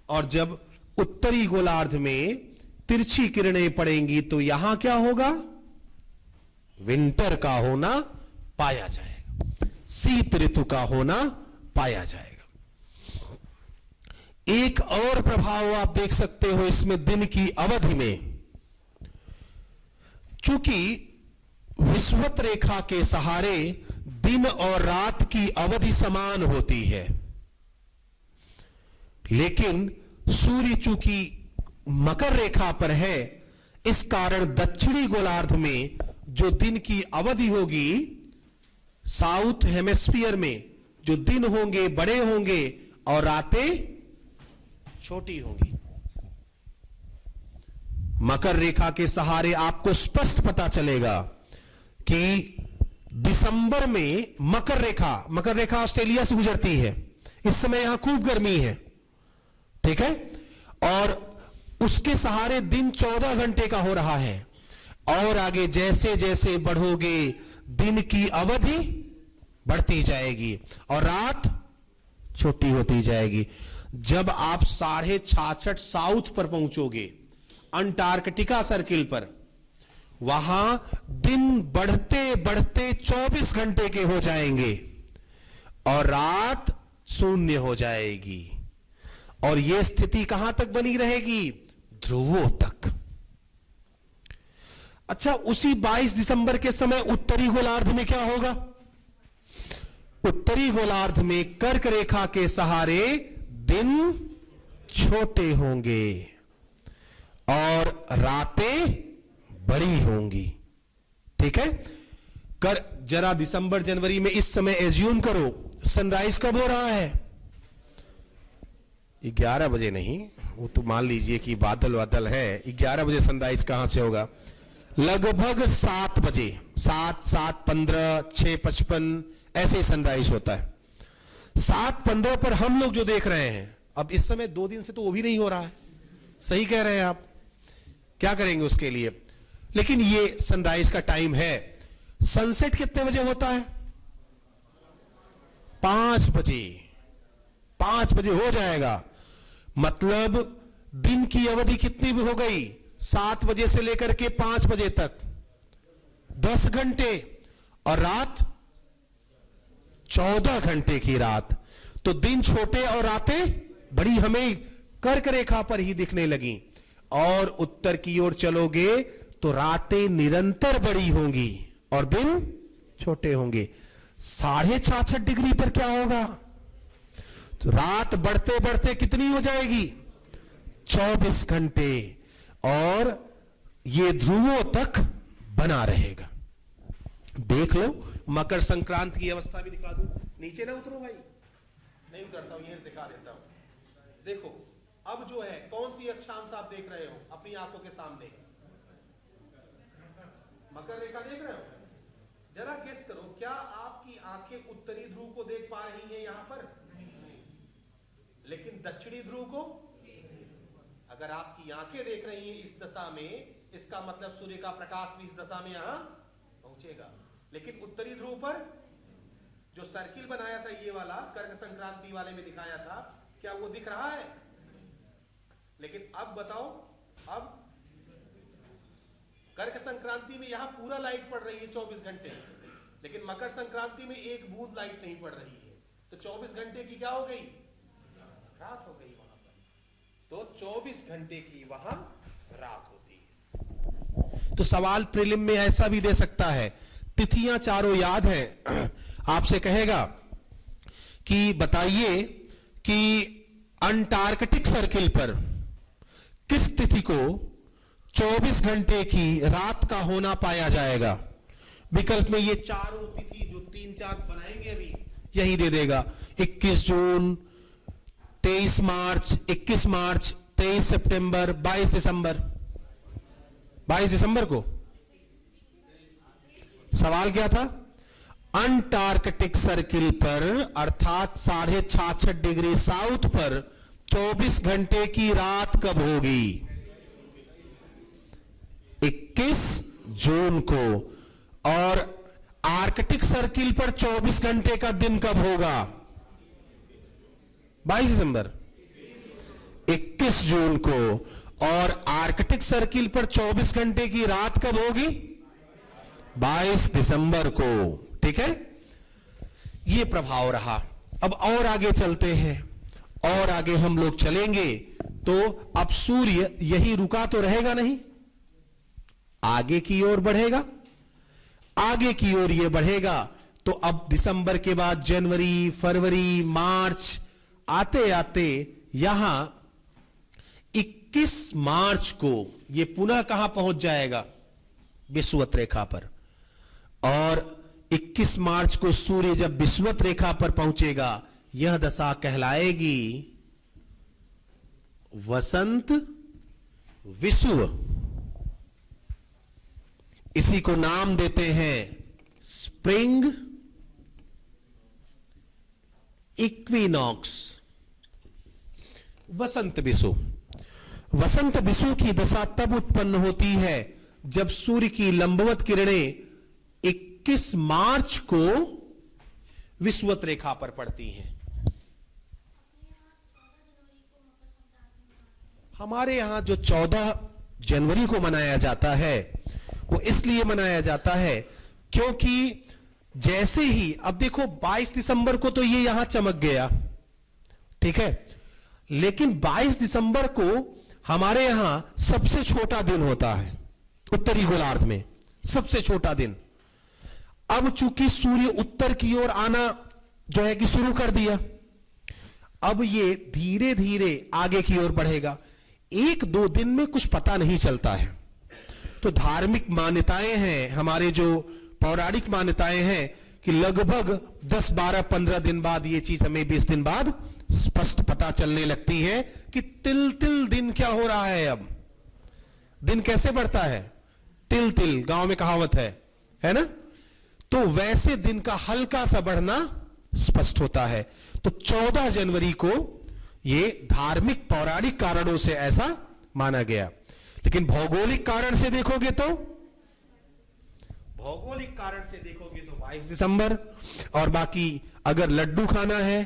और जब उत्तरी गोलार्ध में तिरछी किरणें पड़ेंगी तो यहां क्या होगा? विंटर का होना पाया जाएगा, शीत ऋतु का होना पाया जाएगा। एक और प्रभाव आप देख सकते हो इसमें दिन की अवधि में, चूंकि विषुवत रेखा के सहारे दिन और रात की अवधि समान होती है, लेकिन सूर्य चूंकि मकर रेखा पर है, इस कारण दक्षिणी गोलार्ध में जो दिन की अवधि होगी, साउथ हेमिस्फीयर में जो दिन होंगे बड़े होंगे और रातें छोटी होंगी। मकर रेखा के सहारे आपको स्पष्ट पता चलेगा कि दिसंबर में मकर रेखा ऑस्ट्रेलिया से गुजरती है। इस समय यहां खूब गर्मी है, ठीक है, और उसके सहारे दिन 14 घंटे का हो रहा है। और आगे जैसे जैसे बढ़ोगे दिन की अवधि बढ़ती जाएगी और रात छोटी होती जाएगी। जब आप 66.5 साउथ पर पहुंचोगे, अंटार्कटिका सर्किल पर, वहां दिन बढ़ते बढ़ते 24 घंटे के हो जाएंगे और रात शून्य हो जाएगी। और यह स्थिति कहां तक बनी रहेगी? ध्रुवों तक। अच्छा, उसी 22 दिसंबर के समय उत्तरी गोलार्ध में क्या होगा? उत्तरी गोलार्ध में कर्क रेखा के सहारे दिन छोटे होंगे और रातें बड़ी होंगी, ठीक है। जरा दिसंबर जनवरी में इस समय एज्यूम करो, सनराइज कब हो रहा है? 11 बजे नहीं, वो तो मान लीजिए कि बादल बादल है। 11 बजे सनराइज कहां से होगा? लगभग 7 बजे, 7:15, 6:55 ऐसे सनराइज होता है। 7:15 पर हम लोग जो देख रहे हैं, अब इस समय 2 दिन से तो वो भी नहीं हो रहा है। सही कह रहे हैं आप, क्या करेंगे उसके लिए? लेकिन ये सनराइज का टाइम है। सनसेट कितने बजे होता है? 5 बजे। 5 बजे हो जाएगा, मतलब दिन की अवधि कितनी भी हो गई? 7 बजे से लेकर के 5 बजे तक 10 घंटे, और रात 14 घंटे की रात। तो दिन छोटे और रातें बड़ी हमें कर्क रेखा पर ही दिखने लगी। और उत्तर की ओर चलोगे तो रातें निरंतर बड़ी होंगी और दिन छोटे होंगे। 66.5 डिग्री पर क्या होगा? तो रात बढ़ते बढ़ते कितनी हो जाएगी? 24 घंटे, और ये ध्रुवों तक बना रहेगा। देख लो, मकर संक्रांति की अवस्था भी दिखा दूं। नीचे ना उतरो भाई, नहीं उतरता हूं, यहीं से दिखा देता हूं। देखो अब जो है, कौन सी अक्षांश आप देख रहे हो अपनी आंखों के सामने? मकर रेखा देख रहे हो? जरा गेस करो, क्या आपकी आंखें उत्तरी ध्रुव को देख पा रही हैं यहां पर? लेकिन दक्षिणी ध्रुव को? अगर आपकी आंखें देख रही हैं इस दशा में, इसका मतलब सूर्य का प्रकाश भी इस दशा में यहां पहुंचेगा। लेकिन उत्तरी ध्रुव पर जो सर्किल बनाया था, ये वाला कर्क संक्रांति वाले में दिखाया था, क्या वो दिख रहा है? लेकिन अब बताओ, अब कर्क संक्रांति में यहां पूरा लाइट पड़ रही है 24 घंटे, लेकिन मकर संक्रांति में एक बूंद लाइट नहीं पड़ रही है। तो 24 घंटे की क्या हो गई? रात हो गई वहां पर। तो 24 घंटे की वहां रात होती है। तो सवाल प्रीलिम में ऐसा भी दे सकता है, तिथियां चारों याद हैं, आपसे कहेगा कि बताइए कि अंटार्कटिक सर्किल पर किस तिथि को 24 घंटे की रात का होना पाया जाएगा? विकल्प में ये चारों तिथि जो 3-4 बनाएंगे अभी, यही दे देगा। 21 जून, 23 मार्च, 21 मार्च, 23 सितंबर, 22 दिसंबर। 22 दिसंबर को सवाल क्या था? अंटार्कटिक सर्किल पर, अर्थात 66.5 डिग्री साउथ पर 24 घंटे की रात कब होगी? 21 जून को। और आर्कटिक सर्किल पर 24 घंटे का दिन कब होगा? 22 दिसंबर, 21 जून को। और आर्कटिक सर्किल पर 24 घंटे की रात कब होगी? 22 दिसंबर को, ठीक है। ये प्रभाव रहा। अब और आगे चलते हैं, और आगे हम लोग चलेंगे तो अब सूर्य यही रुका तो रहेगा नहीं, आगे की ओर बढ़ेगा। आगे की ओर ये बढ़ेगा तो अब दिसंबर के बाद जनवरी, फरवरी, मार्च, आते आते यहां 21 मार्च को ये पुनः कहां पहुंच जाएगा? विषुवत रेखा पर। और 21 मार्च को सूर्य जब विषुवत रेखा पर पहुंचेगा, यह दशा कहलाएगी वसंत विषुव। इसी को नाम देते हैं स्प्रिंग इक्विनॉक्स, वसंत विषु। वसंत विषु की दशा तब उत्पन्न होती है जब सूर्य की लंबवत किरणें 21 मार्च को विषुवत रेखा पर पड़ती हैं। हमारे यहां जो 14 जनवरी को मनाया जाता है वो इसलिए मनाया जाता है क्योंकि जैसे ही, अब देखो 22 दिसंबर को तो ये यहां चमक गया, ठीक है, लेकिन 22 दिसंबर को हमारे यहां सबसे छोटा दिन होता है उत्तरी गोलार्ध में, सबसे छोटा दिन। अब चूंकि सूर्य उत्तर की ओर आना जो है कि शुरू कर दिया, अब ये धीरे धीरे आगे की ओर बढ़ेगा। 1-2 दिन में कुछ पता नहीं चलता है। तो धार्मिक मान्यताएं हैं, हमारे जो पौराणिक मान्यताएं हैं कि लगभग 10, 12, 15 दिन बाद ये चीज हमें 20 दिन बाद स्पष्ट पता चलने लगती है कि तिल तिल दिन क्या हो रहा है। अब दिन कैसे बढ़ता है, तिल तिल, गांव में कहावत है ना। तो वैसे दिन का हल्का सा बढ़ना स्पष्ट होता है। तो 14 जनवरी को ये धार्मिक पौराणिक कारणों से ऐसा माना गया। लेकिन भौगोलिक कारण से देखोगे तो 22 दिसंबर, और बाकी अगर लड्डू खाना है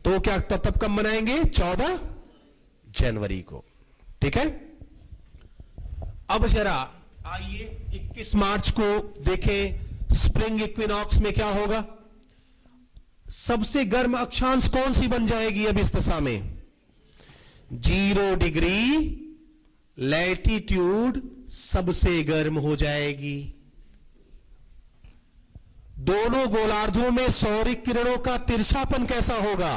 तो क्या तब कब मनाएंगे, 14 जनवरी को, ठीक है। अब जरा आइए 21 मार्च को देखें, स्प्रिंग इक्विनॉक्स में क्या होगा। सबसे गर्म अक्षांश कौन सी बन जाएगी अब इस दशा में, 0 डिग्री लैटिट्यूड सबसे गर्म हो जाएगी। दोनों गोलार्धों में सौर किरणों का तिरछापन कैसा होगा।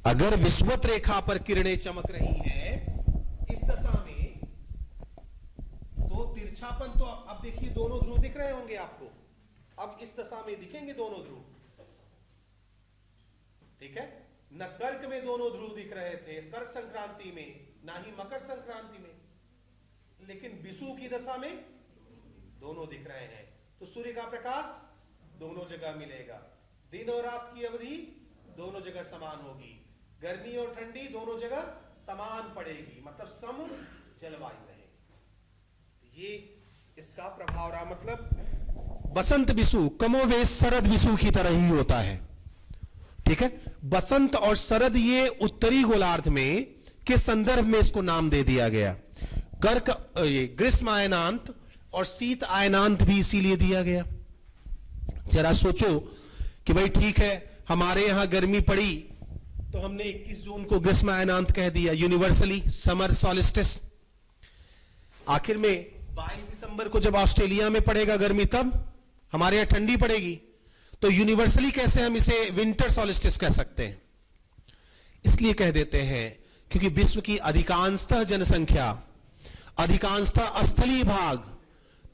अगर विषुवत रेखा पर किरणें चमक रही हैं इस दशा में, तो तिरछापन तो अब देखिए दोनों ध्रुव दिख रहे होंगे आपको। अब इस दशा में दिखेंगे दोनों ध्रुव, ठीक है। न कर्क में दोनों ध्रुव दिख रहे थे कर्क संक्रांति में, ना ही मकर संक्रांति में, लेकिन विषु की दशा में दोनों दिख रहे हैं। तो सूर्य का प्रकाश दोनों जगह मिलेगा, दिन और रात की अवधि दोनों जगह समान होगी, गर्मी और ठंडी दोनों जगह समान पड़ेगी, मतलब सम जलवायु रहेगी। ये इसका प्रभाव रहा। मतलब बसंत विषु कमोवेश शरद विषु की तरह ही होता है, ठीक है। बसंत और शरद ये उत्तरी गोलार्ध में के संदर्भ में इसको नाम दे दिया गया। कर्क ग्रीष्म आयनांत और शीत आयनांत भी इसीलिए दिया गया। जरा सोचो कि भाई ठीक है, हमारे यहां गर्मी पड़ी तो हमने 21 जून को ग्रीष्म आयनांत कह दिया, यूनिवर्सली समर सॉलिस्टिस। आखिर में 22 दिसंबर को जब ऑस्ट्रेलिया में पड़ेगा गर्मी, तब हमारे यहां ठंडी पड़ेगी, तो यूनिवर्सली कैसे हम इसे विंटर सॉलिस्टिस कह सकते हैं। इसलिए कह देते हैं क्योंकि विश्व की अधिकांशतः जनसंख्या, अधिकांशतः स्थलीय भाग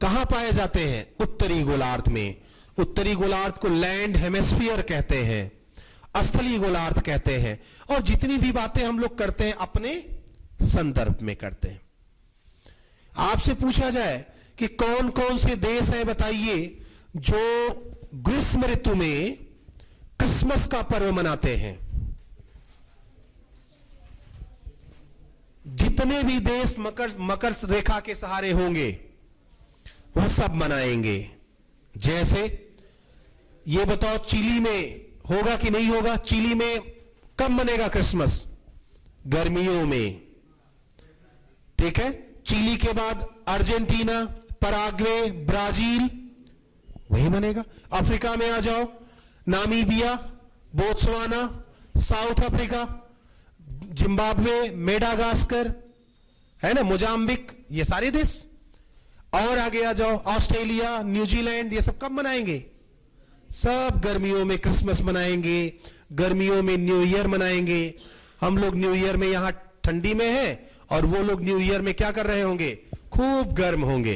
कहां पाए जाते हैं, उत्तरी गोलार्ध में। उत्तरी गोलार्ध को लैंड हेमिस्फीयर कहते हैं, स्थलीय गोलार्ध कहते हैं। और जितनी भी बातें हम लोग करते हैं अपने संदर्भ में करते हैं। आपसे पूछा जाए कि कौन कौन से देश हैं बताइए जो ग्रीष्म ऋतु में क्रिसमस का पर्व मनाते हैं। जितने भी देश मकर रेखा के सहारे होंगे वो सब मनाएंगे। जैसे ये बताओ चिली में होगा कि नहीं होगा। चिली में कब मनेगा क्रिसमस, गर्मियों में, ठीक है। चिली के बाद अर्जेंटीना, पराग्वे, ब्राजील, वही मनेगा। अफ्रीका में आ जाओ, Namibia, Botswana, south Africa, Zimbabwe, Madagascar, है ना, मोजाम्बिक, ये सारे देश। और आगे आ जाओ, ऑस्ट्रेलिया, न्यूजीलैंड, ये सब कब मनाएंगे, सब गर्मियों में क्रिसमस मनाएंगे, गर्मियों में न्यू ईयर मनाएंगे। हम लोग न्यू ईयर में यहां ठंडी में हैं और वो लोग न्यू ईयर में क्या कर रहे होंगे, खूब गर्म होंगे।